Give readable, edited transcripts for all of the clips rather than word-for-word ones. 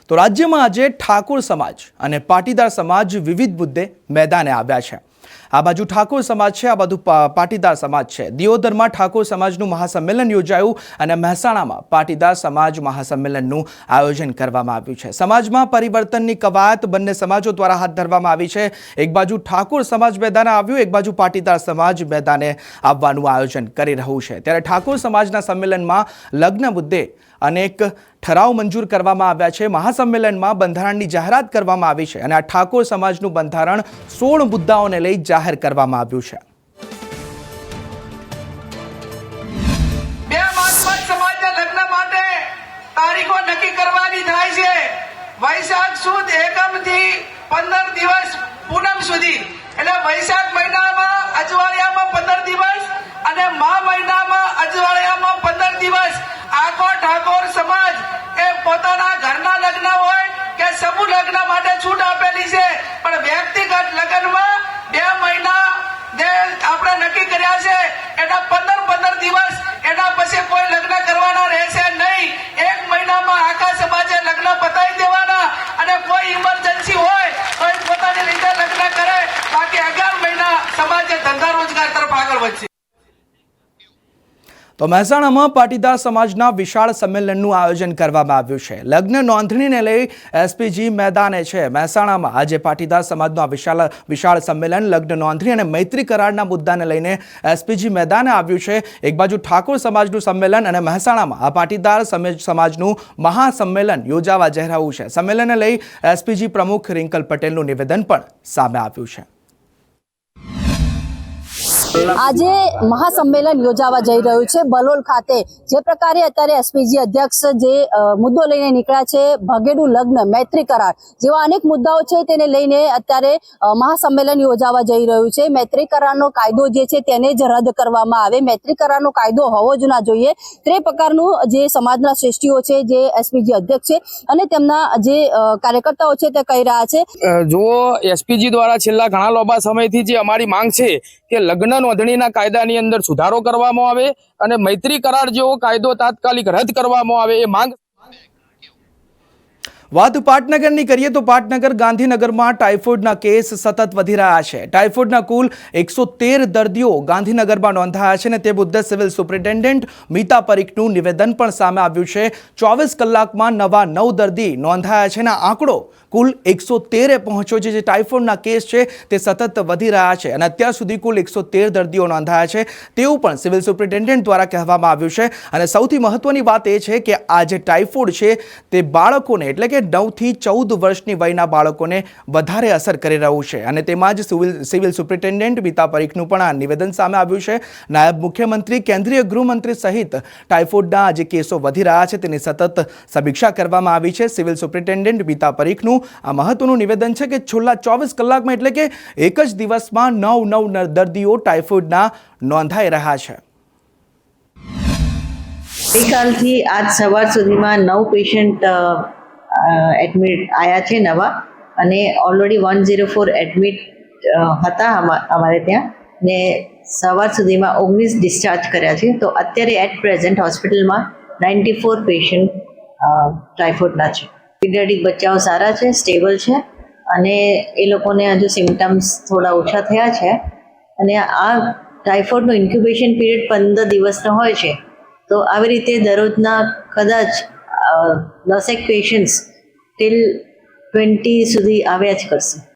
તો રાજ્યમાં આજે ઠાકોર સમાજ અને પાટીદાર સમાજ વિવિધ મુદ્દે મેદાને આવ્યા છે। આ બાજુ ઠાકોર સમાજ છે, આ બાજુ પાટીદાર સમાજ છે। દિયોદરમાં ઠાકોર સમાજનું મહાસંમેલન યોજાયું અને મહેસાણામાં પાટીદાર સમાજ મહાસંમેલનનું આયોજન કરવામાં આવ્યું છે। સમાજમાં પરિવર્તનની કવાયત બંને સમાજો દ્વારા હાથ ધરવામાં આવી છે। એક બાજુ ઠાકોર સમાજ મેદાને આવ્યું, એક બાજુ પાટીદાર સમાજ મેદાને આવવાનું આયોજન કરી રહ્યું છે। ત્યારે ઠાકોર સમાજના સંમેલનમાં લગ્ન મુદ્દે અનેક ઠરાવ મંજૂર કરવામાં આવ્યા છે। મહાસંમેલનમાં બંધારણની જાહેરાત કરવામાં આવી છે અને આ ઠાકોર સમાજનું બંધારણ 16 મુદ્દાઓને લઈ જાહેર કરવામાં આવ્યું છે। બે માસમાં સમાજના લગ્ન માટે તારીખો નક્કી કરવાની થાય છે। વૈશાખ સુદ એકમથી 15 દિવસ પૂનમ સુધી, એટલે વૈશાખ મહિનામાં અજવાળિયામાં 15 દિવસ અને મા મહિનામાં અજવાળિયામાં 15 દિવસ આખો ઠાકોર સમાજ એ પોતાના ઘરના લગ્ન હોય કે સમૂહ લગ્ન માટે છૂટ આપેલી છે, પણ વ્યક્તિગત લગ્નમાં 2 મહિના જે આપણે નક્કી કર્યા છે એના 15 દિવસ, એના પછી કોઈ લગ્ન કરવાના રહેશે નહીં। 1 મહિનામાં આખા સમાજે લગ્ન પતાવી દેવાના અને કોઈ ઇમરજન્સી હોય તો પોતાની રીતે લગ્ન કરે, બાકી 11 મહિના સમાજે ધંધા રોજગાર તરફ આગળ વધશે। તો મહેસાણામાં પાટીદાર સમાજના વિશાળ સંમેલનનું આયોજન કરવામાં આવ્યું છે। લગ્ન નોંધણીને લઈ એસપીજી મેદાને છે। મહેસાણામાં આજે પાટીદાર સમાજનું આ વિશાળ સંમેલન લગ્ન નોંધણી અને મૈત્રી કરારના મુદ્દાને લઈને એસપીજી મેદાને આવ્યું છે। એક બાજુ ઠાકોર સમાજનું સંમેલન અને મહેસાણામાં આ પાટીદાર સમાજનું મહાસંમેલન યોજાવા જઈ રહ્યું છે। સંમેલનને લઈ એસપીજી પ્રમુખ રિંકલ પટેલનું નિવેદન પણ સામે આવ્યું છે। આજે મહાસંમેલન યોજાવા જઈ રહ્યું છે બલોલ ખાતે। જે પ્રકારે અત્યારે એસપીજી અધ્યક્ષ જે મુદ્દો લઈને નીકળ્યા છે, ભગેડું લગ્ન, મૈત્રી કરાર જેવા અનેક મુદ્દાઓ છે તેને લઈને અત્યારે મહાસંમેલન યોજાવા જઈ રહ્યું છે। મૈત્રી કરારનો કાયદો જે છે તેને જ રદ કરવામાં આવે, મૈત્રી કરારનો કાયદો હોવો જ ના જોઈએ, તે પ્રકારનું જે સમાજના શ્રેષ્ઠીઓ છે, જે એસપીજી અધ્યક્ષ છે અને તેમના જે કાર્યકર્તાઓ છે તે કહી રહ્યા છે। જુઓ, એસપીજી દ્વારા છેલ્લા ઘણા લાંબા સમયથી જે અમારી માંગ છે કે લગ્ન નોંધણીના કાયદાની અંદર સુધારો કરવામાં આવે અને મૈત્રી કરાર જેવો કાયદો તાત્કાલિક રદ કરવામાં આવે, એ માંગ। વાત પાટનગરની કરીએ તો પાટનગર ગાંધીનગરમાં ટાઇફોઇડના કેસ સતત વધી રહ્યા છે। ટાઇફોઇડના કુલ 113 દર્દીઓ ગાંધીનગરમાં નોંધાયા છે અને તે મુદ્દે સિવિલ સુપ્રિન્ટેન્ડન્ટ મીતા પરીખનું નિવેદન પણ સામે આવ્યું છે। 24 કલાકમાં નવા 9 દર્દી નોંધાયા છે અને આંકડો કુલ 113 પહોંચ્યો છે। જે ટાઇફોઇડના કેસ છે તે સતત વધી રહ્યા છે અને અત્યાર સુધી કુલ 113 દર્દીઓ નોંધાયા છે તેવું પણ સિવિલ સુપ્રિન્ટેન્ડન્ટ દ્વારા કહેવામાં આવ્યું છે। અને સૌથી મહત્વની વાત એ છે કે આ જે ટાઇફોઇડ છે તે બાળકોને એટલે કે 9 થી 14 વર્ષની વયના બાળકોને વધારે અસર કરી રહ્યું છે અને તેમાં જ સિવિલ સુપ્રિન્ટેન્ડન્ટ મીતા પરીખનું પણ આ નિવેદન સામે આવ્યું છે। નાયબ મુખ્યમંત્રી, કેન્દ્રીય ગૃહમંત્રી સહિત ટાઇફોઇડના જે કેસો વધી રહ્યા છે તેની સતત સમીક્ષા કરવામાં આવી છે। સિવિલ સુપ્રિન્ટેન્ડન્ટ મીતા પરીખનું આ મહત્વનું નિવેદન છે કે છેલ્લા 24 કલાકમાં એટલે કે એક જ દિવસમાં 9 દર્દીઓ ટાઇફોઇડના નોંધાઈ રહ્યા છે। ગઈકાલથી આજ સવાર સુધીમાં 9 પેશન્ટ એડમિટ આવ્યા છે નવા, અને ઓલરેડી 104 એડમિટ હતા અમારે ત્યાં, ને સવાર સુધીમાં 19 ડિસ્ચાર્જ કર્યા છે। તો અત્યારે એટ પ્રેઝન્ટ હોસ્પિટલમાં 94 પેશન્ટ ટાઇફોઇડના છે। પીડિયાટ્રિક બચ્ચાઓ સારા છે, સ્ટેબલ છે અને એ લોકોને હજુ સિમ્ટમ્સ થોડા ઓછા થયા છે। અને આ ટાઇફોઇડનો ઇન્ક્યુબેશન પીરિયડ 15 દિવસનો હોય છે। તો આવી રીતે દરરોજના કદાચ 10 પેશન્ટ્સ ટિલ 20 સુધી આવ્યા જ કરશે।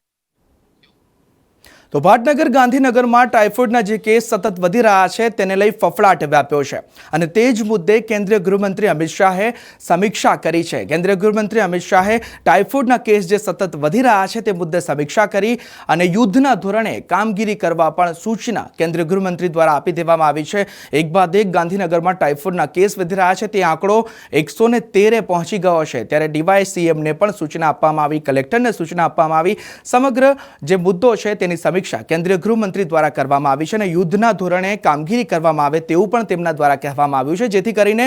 તો પાટનગર ગાંધીનગરમાં ટાઇફોઇડના જે કેસ સતત વધી રહ્યા છે તેને લઈ ફફડાટ વ્યાપ્યો છે અને તે જ મુદ્દે કેન્દ્રીય ગૃહમંત્રી અમિત શાહે સમીક્ષા કરી છે। કેન્દ્રીય ગૃહમંત્રી અમિત શાહે ટાઇફોઇડના કેસ જે સતત વધી રહ્યા છે તે મુદ્દે સમીક્ષા કરી અને યુદ્ધના ધોરણે કામગીરી કરવા પણ સૂચના કેન્દ્રીય ગૃહમંત્રી દ્વારા આપી દેવામાં આવી છે। એક બાદ એક ગાંધીનગરમાં ટાઇફોઇડના કેસ વધી રહ્યા છે, તે આંકડો 113 પહોંચી ગયો છે। ત્યારે ડીવાયસીએમને પણ સૂચના આપવામાં આવી, કલેક્ટરને સૂચના આપવામાં આવી, સમગ્ર જે મુદ્દો છે તેની સમીક્ષા સમીક્ષા કેન્દ્રીય ગૃહમંત્રી દ્વારા કરવામાં આવી છે અને યુદ્ધના ધોરણે કામગીરી કરવામાં આવે તેવું પણ તેમના દ્વારા કહેવામાં આવ્યું છે, જેથી કરીને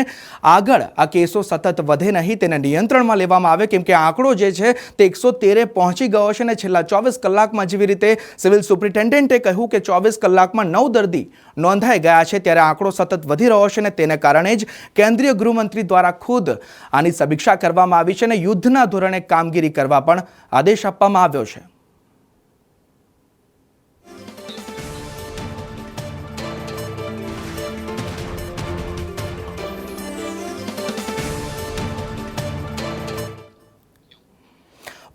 આગળ આ કેસો સતત વધે નહીં, તેને નિયંત્રણમાં લેવામાં આવે, કેમ કે આંકડો જે છે તે 113 પહોંચી ગયો છે અને છેલ્લા 24 કલાકમાં જેવી રીતે સિવિલ સુપ્રિન્ટેન્ડન્ટે કહ્યું કે 24 કલાકમાં 9 દર્દી નોંધાઈ ગયા છે, ત્યારે આંકડો સતત વધી રહ્યો છે અને તેને કારણે જ કેન્દ્રીય ગૃહમંત્રી દ્વારા ખુદ આની સમીક્ષા કરવામાં આવી છે અને યુદ્ધના ધોરણે કામગીરી કરવા પણ આદેશ આપવામાં આવ્યો છે.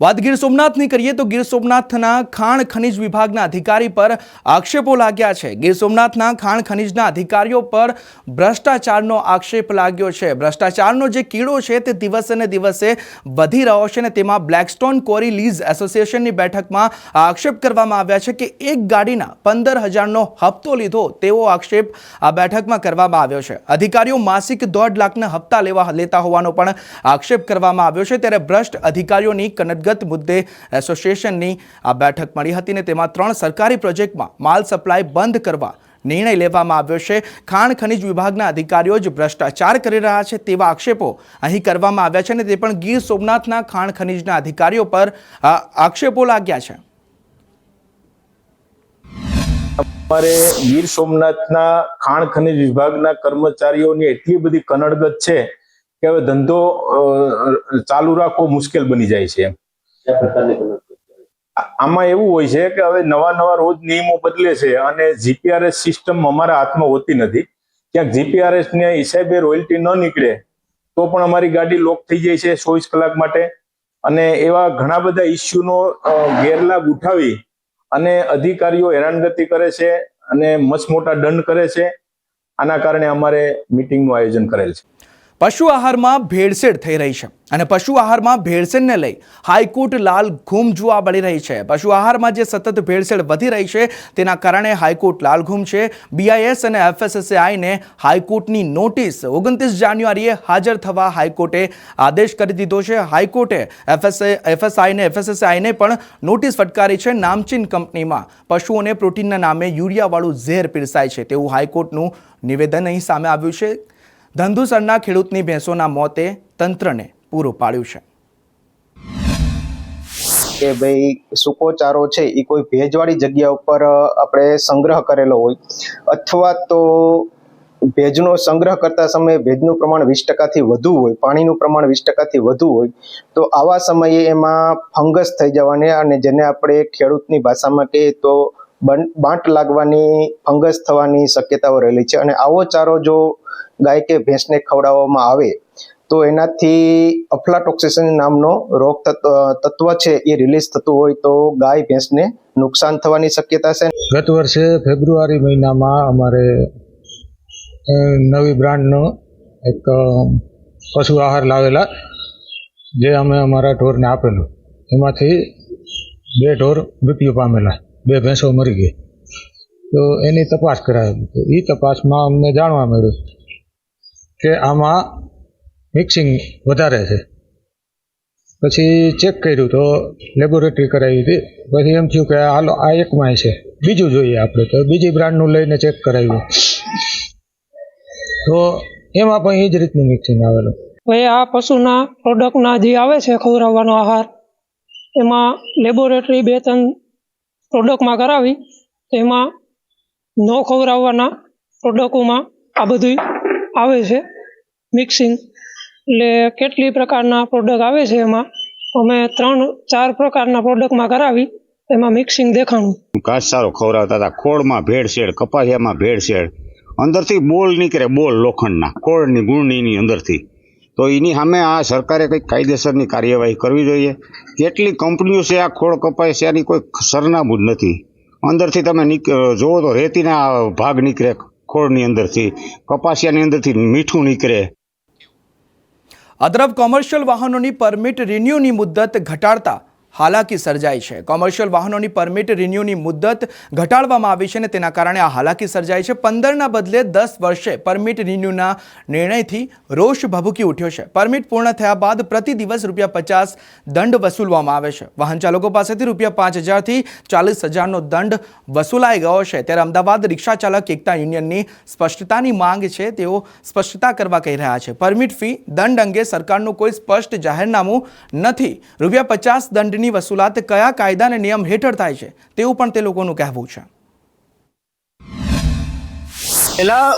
વાત ગીર સોમનાથની કરીએ તો ગીર સોમનાથના ખાણ ખનીજ વિભાગના અધિકારી પર આક્ષેપો લાગ્યા છે. ગીર સોમનાથના ખાણ ખનીજના અધિકારીઓ પર ભ્રષ્ટાચારનો આક્ષેપ લાગ્યો છે. ભ્રષ્ટાચારનો જે કીડો છે તે દિવસે ને દિવસે વધી રહ્યો છે અને તેમાં બ્લેકસ્ટોન ક્વોરી લીઝ એસોસિએશનની બેઠકમાં આક્ષેપ કરવામાં આવ્યા છે કે એક ગાડીના 15,000નો હપ્તો લીધો તેવો આક્ષેપ આ બેઠકમાં કરવામાં આવ્યો છે. અધિકારીઓ માસિક 1.5 લાખના હપ્તા લેતા હોવાનો પણ આક્ષેપ કરવામાં આવ્યો છે. ત્યારે ભ્રષ્ટ અધિકારીઓની કનટગત મુદ્દે એસોસિએશનની આ બેઠક મળી હતી અને તેમાં 3 સરકારી પ્રોજેક્ટમાં માલ સપ્લાય બંધ કરવા નિર્ણય લેવામાં આવ્યો છે. ખાણ ખનીજ વિભાગના અધિકારીઓ જ ભ્રષ્ટાચાર કરી રહ્યા છે તેવા આક્ષેપો અહીં કરવામાં આવ્યા છે અને તે પણ ગીર સોમનાથના ખાણ ખનીજના અધિકારીઓ પર આક્ષેપો લાગ્યા છે. અમારે ગીર સોમનાથના ખાણ ખનીજ વિભાગના કર્મચારીઓની એટલી બધી કનડગત છે કે હવે ધંધો ચાલુ રાખવો મુશ્કેલ બની જાય છે. આમાં એવું હોય છે કે હવે નવા રોજ નિયમો બદલે છે અને જીપીઆરએસ સિસ્ટમ અમારા હાથમાં હોતી નથી. ક્યાંક જીપીઆરએસ ને હિસાબે રોયલ્ટી ન નીકળે તો પણ અમારી ગાડી લોક થઈ જાય છે 24 કલાક માટે, અને એવા ઘણા બધા ઇસ્યુનો ગેરલાભ ઉઠાવી અને અધિકારીઓ હેરાનગતિ કરે છે અને મસમોટા દંડ કરે છે. આના કારણે અમારે મીટિંગનું આયોજન કરેલ છે. પશુ આહારમાં ભેળસેળ થઈ રહી છે અને પશુ આહારમાં ભેળસેળને લઈ હાઈકોર્ટ લાલ ઘૂમ જોવા મળી રહી છે. પશુ આહારમાં જે સતત ભેળસેળ વધી રહી છે તેના કારણે હાઈકોર્ટ લાલ ઘૂમ છે. BIS અને FSSAIને હાઈકોર્ટની નોટિસ 29 જાન્યુઆરીએ હાજર થવા હાઈકોર્ટે આદેશ કરી દીધો છે. હાઈકોર્ટે FSSAIને પણ નોટિસ ફટકારી છે. નામચીન કંપનીમાં પશુઓને પ્રોટીનના નામે યુરિયાવાળું ઝેર પીરસાય છે તેવું હાઈકોર્ટનું નિવેદન અહીં સામે આવ્યું છે. ધંધુસરના ખેડૂતની ભેંસોના મોતે તંત્રને પૂરો પાડ્યું છે. કે ભાઈ સૂકો ચારો છે એ કોઈ ભેજવાળી જગ્યા ઉપર આપણે સંગ્રહ કરેલો હોય અથવા તો ભેજનો સંગ્રહ કરતા સમયે ભેજનું પ્રમાણ 20%થી વધુ હોય, પાણીનું પ્રમાણ 20%થી વધુ હોય તો આવા સમયે એમાં ફંગસ થઈ જવાની અને જેને આપણે ખેડૂતની ભાષામાં કહીએ તો બાંટ લાગવાની, ફંગસ થવાની શક્યતાઓ રહેલી છે. અને આવો ચારો જો ગાય કે ભેંસને ખવડાવવામાં આવે તો એનાથી અફ્લાટોક્સિન નામનો રોગ તત્વ છે એ રિલીઝ થતું હોય તો ગાય ભેંસને નુકસાન થવાની શક્યતા છે. ગત વર્ષે ફેબ્રુઆરી મહિનામાં અમારે નવી બ્રાન્ડનો એક પશુ આહાર લાવેલા જે અમે અમારા ઢોરને આપેલું. એમાંથી 2 ઢોર મૃત્યુ પામેલા, 2 ભેંસો મરી ગઈ. તો એની તપાસ કરાવેલી. તો એ તપાસમાં અમને જાણવા મળ્યું કે આમાં મિક્સિંગ વધારે છે. પછી ચેક કર્યું તો લેબોરેટરી કરાવી હતી. પછી એમ થયું કે હાલો આ એકમાં છે, બીજું જોઈએ આપણે, તો બીજી બ્રાન્ડનું લઈને ચેક કરાવ્યું તો એમાં પણ એ જ રીતનું મિક્સિંગ આવેલું. હવે આ પશુના પ્રોડક્ટના જે આવે છે ખવડાવવાનો આહાર એમાં લેબોરેટરી 2-3 પ્રોડક્ટમાં કરાવી એમાં ન ખવડાવવાના પ્રોડક્ટોમાં આ બધું આવે છે મિક્સિંગ. એટલે કેટલી પ્રકારના પ્રોડક્ટ આવે છે એમાં અમે 3-4 પ્રકારના પ્રોડક્ટમાં કરાવી એમાં મિક્સિંગ દેખાણું. ઘાસચારો ખવડાવતા હતા, ખોળમાં ભેળસેળ, કપાસિયામાં ભેળસેળ, અંદરથી બોલ નીકળે, બોલ લોખંડના ખોળની ગુણની અંદરથી. તો એની સામે આ સરકારે કંઈક કાયદેસરની કાર્યવાહી કરવી જોઈએ. કેટલી કંપનીઓ છે આ ખોળ કપાસિયાની કોઈ સરનામું જ નથી. અંદરથી તમે જોવો તો રેતીના ભાગ નીકળે ખોળની અંદરથી, કપાસિયાની અંદરથી મીઠું નીકળે. આ તરફ કોમર્શિયલ વાહનોની પરમિટ રિન્યુની મુદ્દત ઘટાડતા હાલાકી સર્જાઈ છે. કોમર્શિયલ વાહનોની પરમિટ રિન્યુની મુદ્દત ઘટાડવામાં આવી છે અને તેના કારણે આ હાલાકી સર્જાઈ છે. 15ના બદલે 10 વર્ષે પરમિટ રિન્યુના નિર્ણયથી રોષ ભભૂકી ઉઠ્યો છે. પરમિટ પૂર્ણ થયા બાદ પ્રતિ દિવસ ₹50 દંડ વસૂલવામાં આવે છે. વાહન ચાલકો પાસેથી ₹5,000થી 40,000નો દંડ વસૂલાઈ ગયો છે. ત્યારે અમદાવાદ રિક્ષા ચાલક એકતા યુનિયનની સ્પષ્ટતાની માંગ છે. તેઓ સ્પષ્ટતા કરવા કહી રહ્યા છે. પરમિટ ફી દંડ અંગે સરકારનું કોઈ સ્પષ્ટ જાહેરનામું નથી. ₹50 દંડની વસૂલાત કયા કાયદા અને નિયમ હેઠળ થાય છે તેવું પણ તે લોકોનું કહેવું છે. પહેલાં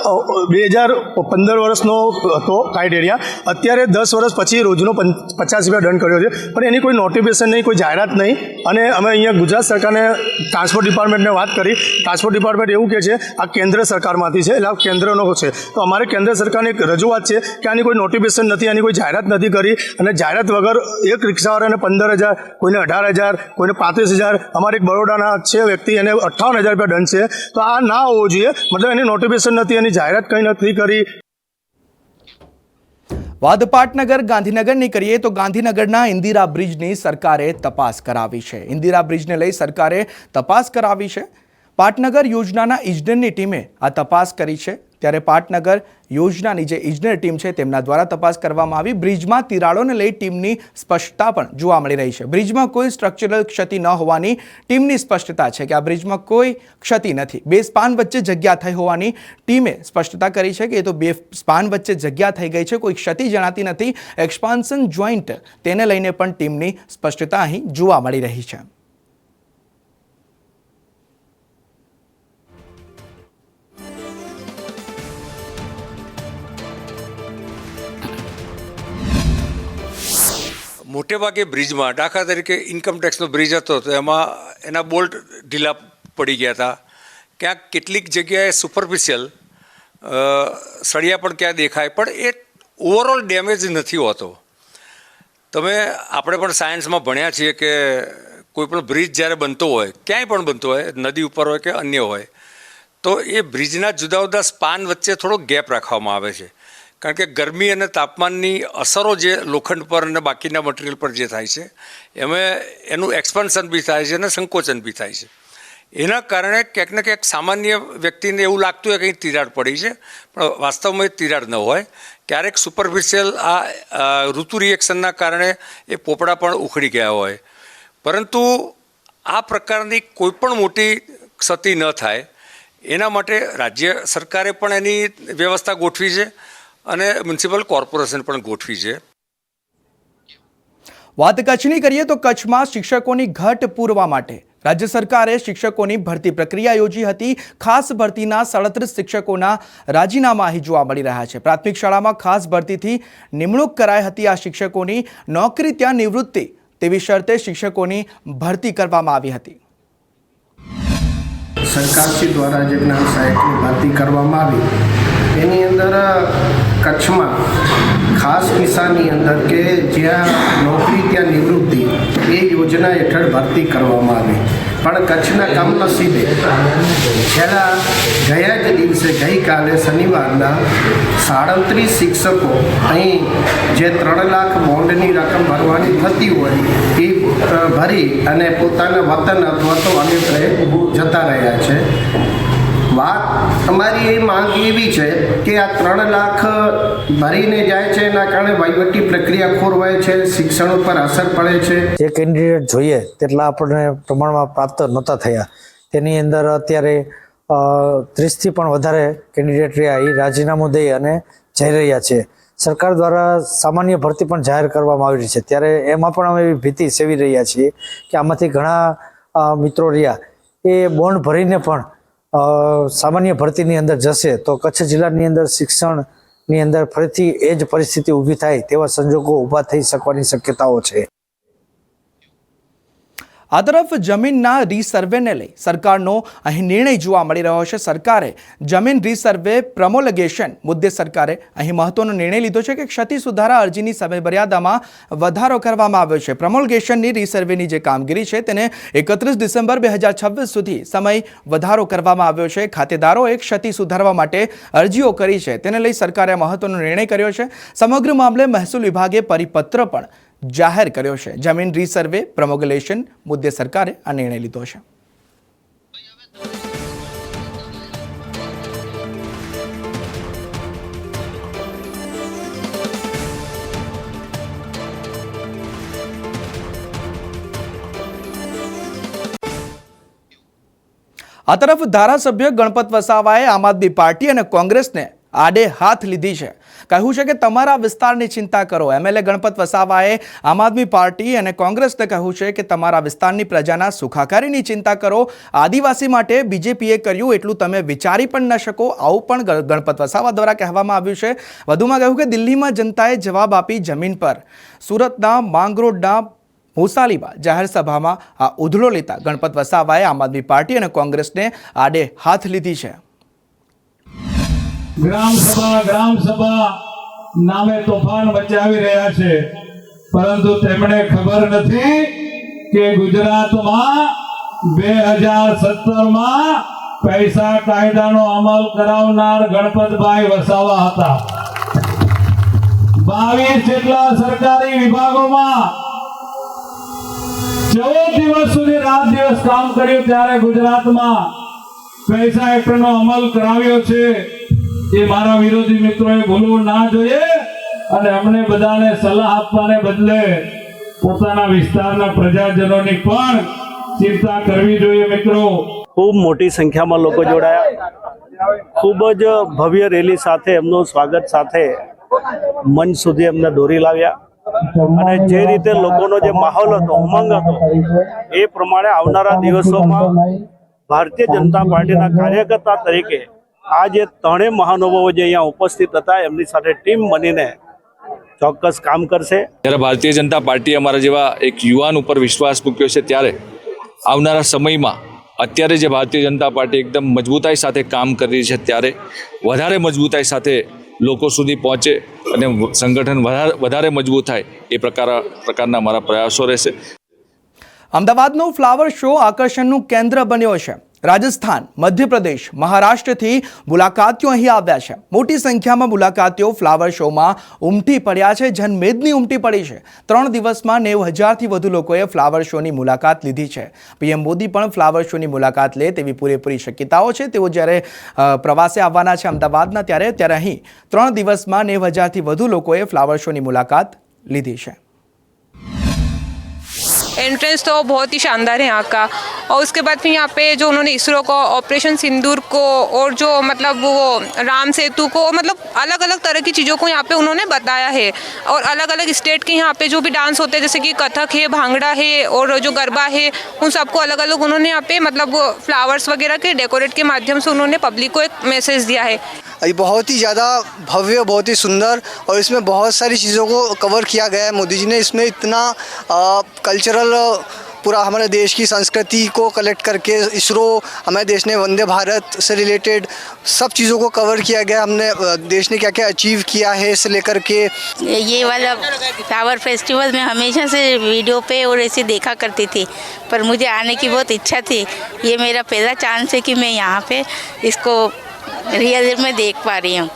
2015 વર્ષનો હતો ક્રાઇટેરિયા, અત્યારે 10 વર્ષ પછી રોજનો ₹50 દંડ કર્યો છે, પણ એની કોઈ નોટિફિકેશન નહીં, કોઈ જાહેરાત નહીં. અને અમે અહીંયા ગુજરાત સરકારને ટ્રાન્સપોર્ટ ડિપાર્ટમેન્ટને વાત કરી. ટ્રાન્સપોર્ટ ડિપાર્ટમેન્ટ એવું કહે છે આ કેન્દ્ર સરકારમાંથી છે, એટલે આ કેન્દ્રનો છે. તો અમારે કેન્દ્ર સરકારની એક રજૂઆત છે કે આની કોઈ નોટિફિકેશન નથી, આની કોઈ જાહેરાત નથી કરી, અને જાહેરાત વગર એક રિક્ષાવાળાને 15,000, કોઈને 18,000, કોઈને 35,000, અમારે એક બરોડાના છે વ્યક્તિ એને ₹58,000 દંડ છે. તો આ ના હોવો જોઈએ, મતલબ એની નોટિફિકેશન નથી, એની જાહેરાત કંઈ નથી કરી. વાત પાટનગર ગાંધીનગરની કરીએ તો ગાંધીનગરના ઇન્દિરા બ્રિજની સરકારે તપાસ કરાવી છે. ઇન્દિરા બ્રિજને લઈ સરકારે તપાસ કરાવી છે. પાટનગર યોજનાના ઇજનેરની ટીમે આ તપાસ કરી છે. ત્યારે પાટનગર યોજનાની જે ઇજનેર ટીમ છે તેમના દ્વારા તપાસ કરવામાં આવી. બ્રિજમાં તિરાડોને લઈ ટીમની સ્પષ્ટતા પણ જોવા મળી રહી છે. બ્રિજમાં કોઈ સ્ટ્રક્ચરલ ક્ષતિ ન હોવાની ટીમની સ્પષ્ટતા છે કે આ બ્રિજમાં કોઈ ક્ષતિ નથી. બે સ્પાન વચ્ચે જગ્યા થઈ હોવાની ટીમે સ્પષ્ટતા કરી છે કે એ તો બે સ્પાન વચ્ચે જગ્યા થઈ ગઈ છે, કોઈ ક્ષતિ જણાતી નથી. એક્સપાન્શન જોઈન્ટ તેને લઈને પણ ટીમની સ્પષ્ટતા અહીં જોવા મળી રહી છે. મોટે ભાગે બ્રિજમાં, દાખલા તરીકે ઇન્કમટેક્સનો બ્રિજ હતો તો એમાં એના બોલ્ટ ઢીલા પડી ગયા હતા. ક્યાંક કેટલીક જગ્યાએ સુપરફિશિયલ સળિયા પણ ક્યાં દેખાય, પણ એ ઓવરઓલ ડેમેજ નથી હોતો. આપણે પણ સાયન્સમાં ભણ્યા છીએ કે કોઈ પણ બ્રિજ જ્યારે બનતો હોય, ક્યાંય પણ બનતો હોય, નદી ઉપર હોય કે અન્ય હોય, તો એ બ્રિજના જુદા જુદા સ્પાન વચ્ચે થોડો ગેપ રાખવામાં આવે છે. કારણ કે ગરમી અને તાપમાનની અસરો જે લોખંડ પર અને બાકીના મટીરિયલ પર જે થાય છે એમાં એનું એક્સપાન્શન બી થાય છે અને સંકોચન બી થાય છે. એના કારણે ક્યાંક ને ક્યાંક સામાન્ય વ્યક્તિને એવું લાગતું હોય કે અહીં તિરાડ પડી છે, પણ વાસ્તવમાં એ તિરાડ ન હોય. ક્યારેક સુપરફિશિયલ આ ઋતુ રિએક્શનના કારણે એ પોપડા પણ ઉખડી ગયા હોય. પરંતુ આ પ્રકારની કોઈ પણ મોટી ક્ષતિ ન થાય એના માટે રાજ્ય સરકારે પણ એની વ્યવસ્થા ગોઠવી છે અને મ્યુનિસિપલ કોર્પોરેશન પણ ગોઠવી છે. વાત કચ્છની કરીએ તો કચ્છમાં શિક્ષકોની ઘટ પૂરવા માટે રાજ્ય સરકારે શિક્ષકોની ભરતી પ્રક્રિયા યોજી હતી. ખાસ ભરતીના 37 શિક્ષકોના રાજીનામા અહીં જોવા મળી રહ્યા છે. પ્રાથમિક શાળામાં ખાસ ભરતીથી નિમણૂક કરાઈ હતી. આ શિક્ષકોની નોકરી ત્યાં નિવૃત્તિ તેવી શરતે શિક્ષકોની ભરતી કરવામાં આવી હતી. સરકારશ્રી દ્વારા જે જ્ઞાન સહાયકની ભરતી કરવામાં આવી એની અંદર કચ્છમાં ખાસ કિસ્સાની અંદર કે જ્યાં નોકરી ત્યાં નિવૃત્તિ એ યોજના હેઠળ ભરતી કરવામાં આવી. પણ કચ્છના કમનસીબે ગયા જ દિવસે ગઈકાલે શનિવારના 37 શિક્ષકો અહીં જે 3 લાખ બોન્ડની રકમ ભરવાની થતી હોય એ ભરી અને પોતાના વતન અથવા તો અન્યત્રે જતા રહ્યા છે. વાત અમારી એ માંગ એવી છે કે આ 3 લાખ ભરીને જાય છે એના કારણે વહીવટી પ્રક્રિયા ખોરવાય છે, શિક્ષણ ઉપર અસર પડે છે. જે કેન્ડિડેટ જોઈએ તેટલા આપણને પ્રમાણમાં પ્રાપ્ત નહોતા થયા. તેની અંદર અત્યારે 30થી પણ વધારે કેન્ડિડેટ રહ્યા એ રાજીનામું દઈ અને જઈ રહ્યા છે. સરકાર દ્વારા સામાન્ય ભરતી પણ જાહેર કરવામાં આવી રહી છે. ત્યારે એમાં પણ અમે એવી ભીતિ સેવી રહ્યા છીએ કે આમાંથી ઘણા મિત્રો રહ્યા એ બોન્ડ ભરીને પણ સામાન્ય ભરતીની અંદર જશે તો કચ્છ જિલ્લાની અંદર શિક્ષણની અંદર ફરીથી એ જ પરિસ્થિતિ ઊભી થાય તેવા સંજોગો ઊભા થઈ શકવાની શક્યતાઓ છે. આ તરફ જમીનના રીસર્વેને લઈ સરકારનો અહીં નિર્ણય જોવા મળી રહ્યો છે. સરકારે જમીન રીસર્વે પ્રમોલગેશન મુદ્દે સરકારે અહીં મહત્વનો નિર્ણય લીધો છે કે ક્ષતિ સુધારા અરજીની સમયમર્યાદામાં વધારો કરવામાં આવ્યો છે. પ્રમોલગેશનની રીસર્વેની જે કામગીરી છે તેને 31 ડિસેમ્બર 2026 સુધી સમય વધારો કરવામાં આવ્યો છે. ખાતેદારોએ ક્ષતિ સુધારવા માટે અરજીઓ કરી છે તેને લઈ સરકારે મહત્વનો નિર્ણય કર્યો છે. સમગ્ર મામલે મહેસૂલ વિભાગે પરિપત્ર પણ જાહેર કર્યો છે. જમીન રીસર્વે પ્રોમોગ્યુલેશન મુદ્દે સરકારે આ નિર્ણય લીધો છે. આ તરફ ધારાસભ્ય ગણપત વસાવાએ આમ આદમી પાર્ટી અને કોંગ્રેસને આડે હાથ લીધી છે. કહ્યું છે કે તમારા વિસ્તારની ચિંતા કરો. એમએલએ ગણપત વસાવાએ આમ આદમી પાર્ટી અને કોંગ્રેસને કહ્યું છે કે તમારા વિસ્તારની પ્રજાના સુખાકારીની ચિંતા કરો. આદિવાસી માટે બીજેપીએ કર્યું એટલું તમે વિચારી પણ ન શકો, આવું પણ ગણપત વસાવા દ્વારા કહેવામાં આવ્યું છે. વધુમાં કહ્યું કે દિલ્હીમાં જનતાએ જવાબ આપી જમીન પર. સુરતના માંગરોળના ભોસાલીમાં જાહેર સભામાં આ ઉધડો લેતા ગણપત વસાવાએ આમ આદમી પાર્ટી અને કોંગ્રેસને આડે હાથ લીધી છે. ગ્રામ સભા નામે તોફાન મચાવી રહ્યા છે, પરંતુ તેમને ખબર નથી કે ગુજરાતમાં 2017માં પૈસા કાયદાનો અમલ કરાવનાર ગણપતભાઈ વસાવા હતા. 22 જેટલા સરકારી વિભાગોમાં 14 દિવસ સુધી રાત દિવસ કામ કર્યું, ત્યારે ગુજરાતમાં પૈસા એક્ટનો અમલ કરાવ્યો છે. એ મારા વિરોધી મિત્રોએ ભૂલવું ના જોઈએ અને અમને બધાને સલાહ આપવાને બદલે પોતાના વિસ્તારના પ્રજાજનોની પણ ચિંતા કરવી જોઈએ. મિત્રો, ખૂબ મોટી સંખ્યામાં લોકો જોડાયા. ખૂબ જ ભવ્ય રેલી સાથે એમનું સ્વાગત સાથે મંચ સુધી એમને દોરી લાવ્યા અને જે રીતે લોકોનો જે માહોલ હતો, ઉમંગ હતો, એ પ્રમાણે આવનારા દિવસોમાં ભારતીય જનતા પાર્ટીના કાર્યકર્તા તરીકે આ જે ત્રણેય મહાનુભાવો જે અહીંયા ઉપસ્થિત હતા એમની સાથે ટીમ બનીને ચોક્કસ કામ કરશે. જ્યારે ભારતીય જનતા પાર્ટી અમારા જેવા એક યુવાન ઉપર વિશ્વાસ મૂક્યો છે, ત્યારે આવનારા સમયમાં અત્યારે જે ભારતીય જનતા પાર્ટી એકદમ મજબૂતાઈ સાથે કામ કરી રહી છે, ત્યારે વધારે મજબૂતાઈ સાથે લોકો સુધી પહોંચે અને સંગઠન વધારે મજબૂત થાય એ પ્રકારના મારા પ્રયાસો રહેશે. અમદાવાદનો ફ્લાવર શો આકર્ષણનું કેન્દ્ર બન્યો છે. રાજસ્થાન, મધ્યપ્રદેશ, મહારાષ્ટ્રથી મુલાકાતીઓ અહીં આવ્યા છે. મોટી સંખ્યામાં મુલાકાતીઓ ફ્લાવર શોમાં ઉમટી પડ્યા છે. જનમેદની ઉમટી પડી છે. 3 દિવસમાં 90,000થી વધુ લોકોએ ફ્લાવર શોની મુલાકાત લીધી છે. પીએમ મોદી પણ ફ્લાવર શોની મુલાકાત લે તેવી પૂરેપૂરી શક્યતાઓ છે. તેઓ જ્યારે પ્રવાસે આવવાના છે અમદાવાદના, ત્યારે અહીં 3 દિવસમાં 90,000થી વધુ લોકોએ ફ્લાવર શોની મુલાકાત લીધી છે. एंट्रेंस तो बहुत ही शानदार है यहाँ का, और उसके बाद फिर यहाँ पे जो उन्होंने इसरो को, ऑपरेशन सिंदूर को, और जो मतलब वो राम सेतु को, मतलब अलग अलग तरह की चीज़ों को यहाँ पे उन्होंने बताया है. और अलग अलग स्टेट के यहाँ पे जो भी डांस होते हैं, जैसे कि कथक है, भांगड़ा है और जो गरबा है, उन सबको अलग अलग उन्होंने यहाँ पे मतलब फ्लावर्स वगैरह के डेकोरेट के माध्यम से उन्होंने पब्लिक को एक मैसेज दिया है. ये बहुत ही ज़्यादा भव्य, बहुत ही सुंदर, और इसमें बहुत सारी चीज़ों को कवर किया गया है. मोदी जी ने इसमें इतना कल्चरल पूरा हमारे देश की संस्कृति को कलेक्ट करके, इसरो, हमारे देश ने वंदे भारत से रिलेटेड सब चीज़ों को कवर किया गया. हमने देश ने क्या क्या अचीव किया है इससे लेकर के. ये वाला फ्लावर फेस्टिवल में हमेशा से वीडियो पे और ऐसे देखा करती थी, पर मुझे आने की बहुत इच्छा थी. ये मेरा पहला चांस है कि मैं यहाँ पे इसको रियल में देख पा रही हूँ.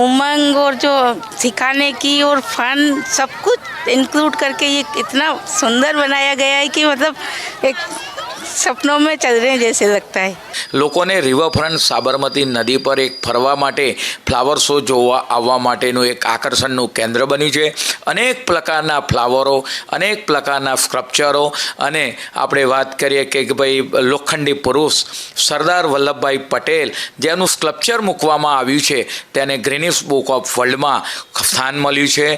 उमंग और जो सिखाने की और फन सब कुछ इंक्लूड करके ये इतना सुंदर बनाया गया है कि मतलब एक સપનો મેં ચલ રહે જૈસે લગતા હૈ. લોકોને રિવરફ્રન્ટ સાબરમતી નદી પર એક ફરવા માટે, ફ્લાવર શો જોવા આવવા માટેનું એક આકર્ષણનું કેન્દ્ર બન્યું છે. અનેક પ્રકારના ફ્લાવરો, અનેક પ્રકારના સ્કલ્પચરો, અને આપણે વાત કરીએ કે ભાઈ લોખંડી પુરુષ સરદાર વલ્લભભાઈ પટેલ જેનું સ્કલ્પચર મૂકવામાં આવ્યું છે, તેને ગ્રીનિસ બુક ઓફ વર્લ્ડમાં સ્થાન મળ્યું છે.